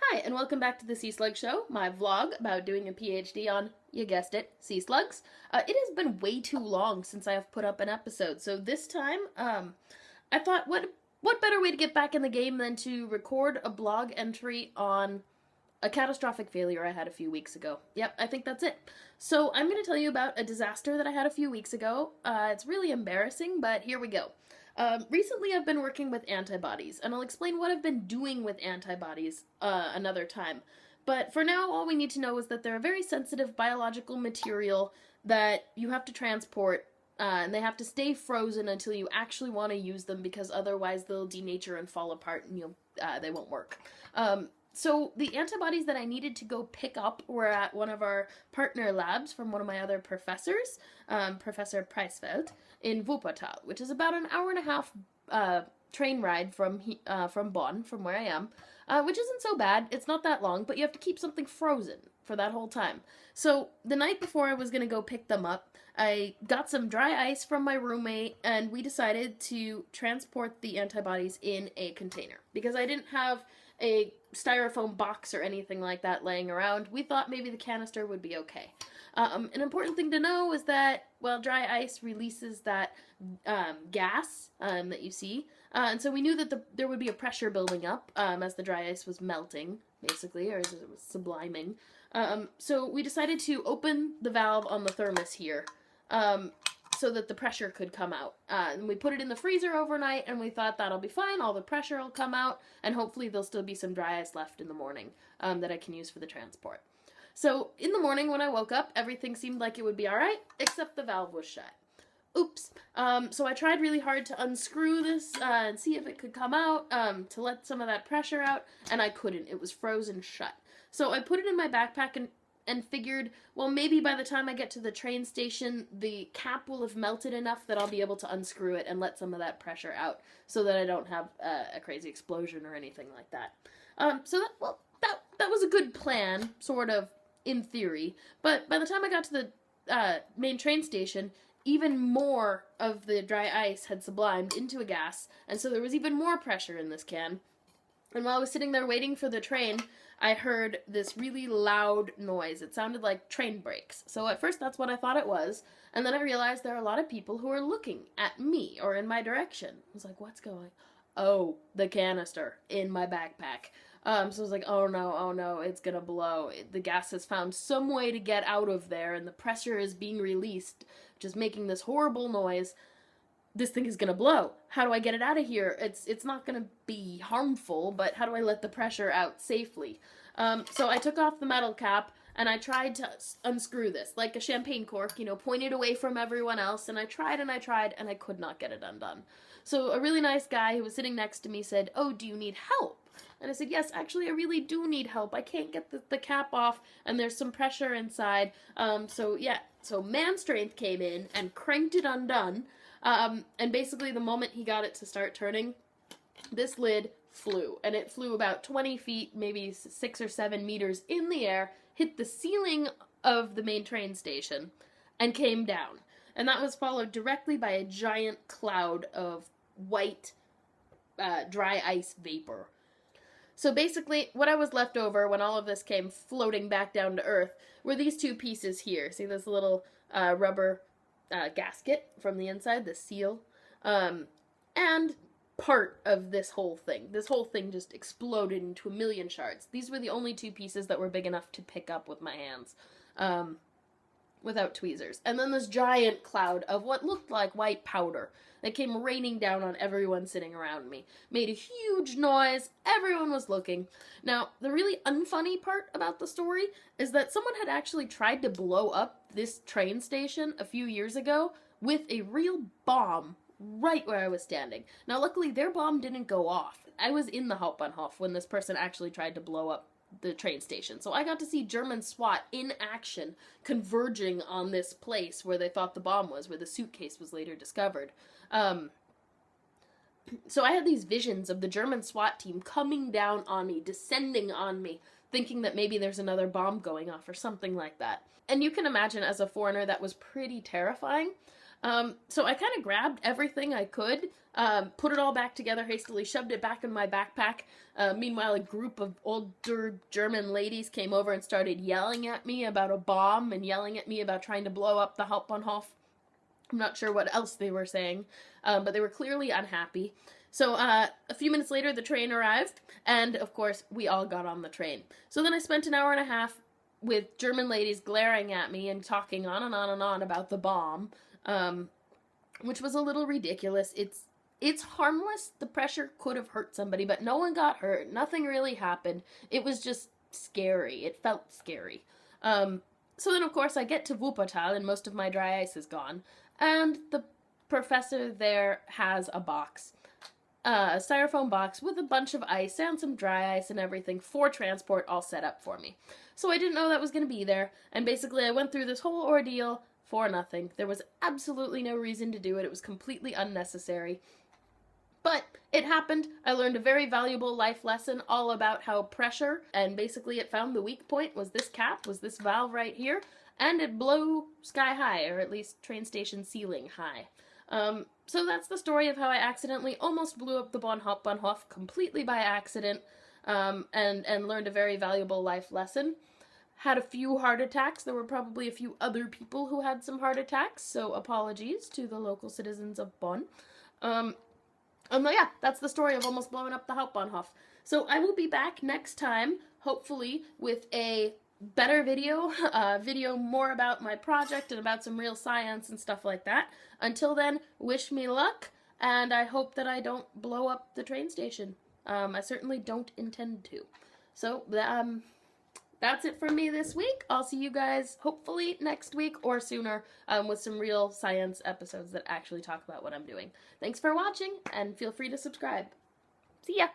Hi, and welcome back to the Sea Slug Show, my vlog about doing a PhD on, you guessed it, sea slugs. It has been way too long since I have put up an episode, so this time, I thought, what better way to get back in the game than to record a blog entry on a catastrophic failure I had a few weeks ago. Yep, I think that's it. So I'm going to tell you about a disaster that I had a few weeks ago. It's really embarrassing, but here we go. Recently I've been working with antibodies, and I'll explain what I've been doing with antibodies another time. But for now, all we need to know is that they're a very sensitive biological material that you have to transport, and they have to stay frozen until you actually want to use them, because otherwise they'll denature and fall apart and they won't work. So the antibodies that I needed to go pick up were at one of our partner labs from one of my other professors, Professor Preisfeld, in Wuppertal, which is about an hour and a half train ride from Bonn, from where I am, which isn't so bad. It's not that long, but you have to keep something frozen for that whole time. So the night before I was going to go pick them up, I got some dry ice from my roommate, and we decided to transport the antibodies in a container. Because I didn't have a styrofoam box or anything like that laying around, we thought maybe the canister would be okay. An important thing to know is that, well, dry ice releases that gas that you see, and so we knew that there would be a pressure building up as the dry ice was melting, basically, or as it was subliming. So we decided to open the valve on the thermos here, so that the pressure could come out. And we put it in the freezer overnight, and we thought that'll be fine, all the pressure will come out, and hopefully there'll still be some dry ice left in the morning that I can use for the transport. So in the morning when I woke up, everything seemed like it would be alright, except the valve was shut. Oops. So I tried really hard to unscrew this and see if it could come out, to let some of that pressure out, and I couldn't. It was frozen shut. So I put it in my backpack and figured, well, maybe by the time I get to the train station, the cap will have melted enough that I'll be able to unscrew it and let some of that pressure out so that I don't have a crazy explosion or anything like that. So that was a good plan, sort of, in theory. But by the time I got to the main train station, even more of the dry ice had sublimed into a gas, and so there was even more pressure in this can. And while I was sitting there waiting for the train, I heard this really loud noise. It sounded like train brakes. So at first that's what I thought it was, and then I realized there are a lot of people who are looking at me or in my direction. I was like, what's going on? Oh, the canister in my backpack. So I was like, oh no, it's gonna blow. The gas has found some way to get out of there, and the pressure is being released, just making this horrible noise. This thing is gonna blow. How do I get it out of here? It's not gonna be harmful, but how do I let the pressure out safely? So I took off the metal cap, and I tried to unscrew this, like a champagne cork, pointed away from everyone else, and I tried, and I could not get it undone. So a really nice guy who was sitting next to me said, oh, do you need help? And I said, yes, actually, I really do need help. I can't get the cap off, and there's some pressure inside. So man strength came in and cranked it undone. And basically the moment he got it to start turning, this lid flew. And it flew about 20 feet, maybe 6 or 7 meters in the air, hit the ceiling of the main train station, and came down. And that was followed directly by a giant cloud of white, dry ice vapor. So basically, what I was left over when all of this came floating back down to Earth were these two pieces here. See this little rubber gasket from the inside, the seal, and part of this whole thing. This whole thing just exploded into a million shards. These were the only two pieces that were big enough to pick up with my hands, without tweezers. And then this giant cloud of what looked like white powder that came raining down on everyone sitting around me. Made a huge noise. Everyone was looking. Now, the really unfunny part about the story is that someone had actually tried to blow up this train station a few years ago with a real bomb right where I was standing. Now, luckily, their bomb didn't go off. I was in the Hauptbahnhof when this person actually tried to blow up the train station. So I got to see German SWAT in action converging on this place where they thought the bomb was, where the suitcase was later discovered. So I had these visions of the German SWAT team coming down on me, descending on me, thinking that maybe there's another bomb going off or something like that. And you can imagine, as a foreigner, that was pretty terrifying. So I kind of grabbed everything I could, put it all back together hastily, shoved it back in my backpack. Meanwhile, a group of older German ladies came over and started yelling at me about a bomb and yelling at me about trying to blow up the Hauptbahnhof. I'm not sure what else they were saying, but they were clearly unhappy. So a few minutes later, the train arrived, and of course, we all got on the train. So then I spent an hour and a half with German ladies glaring at me and talking on and on and on about the bomb, which was a little ridiculous. It's harmless. The pressure could have hurt somebody, but no one got hurt. Nothing really happened. It was just scary. It felt scary. So then, of course, I get to Wuppertal, and most of my dry ice is gone, and the professor there has a box. A styrofoam box with a bunch of ice and some dry ice and everything for transport all set up for me. So I didn't know that was going to be there, and basically I went through this whole ordeal for nothing. There was absolutely no reason to do it. It was completely unnecessary. But it happened. I learned a very valuable life lesson all about how pressure, and basically it found the weak point was this cap, was this valve right here, and it blew sky high, or at least train station ceiling high. So that's the story of how I accidentally almost blew up the Hauptbahnhof completely by accident, and learned a very valuable life lesson. Had a few heart attacks. There were probably a few other people who had some heart attacks, so apologies to the local citizens of Bonn. Yeah, that's the story of almost blowing up the Hauptbahnhof. So I will be back next time, hopefully, with a better video, video more about my project and about some real science and stuff like that. Until then, wish me luck, and I hope that I don't blow up the train station. I certainly don't intend to. So, that's it from me this week. I'll see you guys hopefully next week or sooner with some real science episodes that actually talk about what I'm doing. Thanks for watching, and feel free to subscribe. See ya!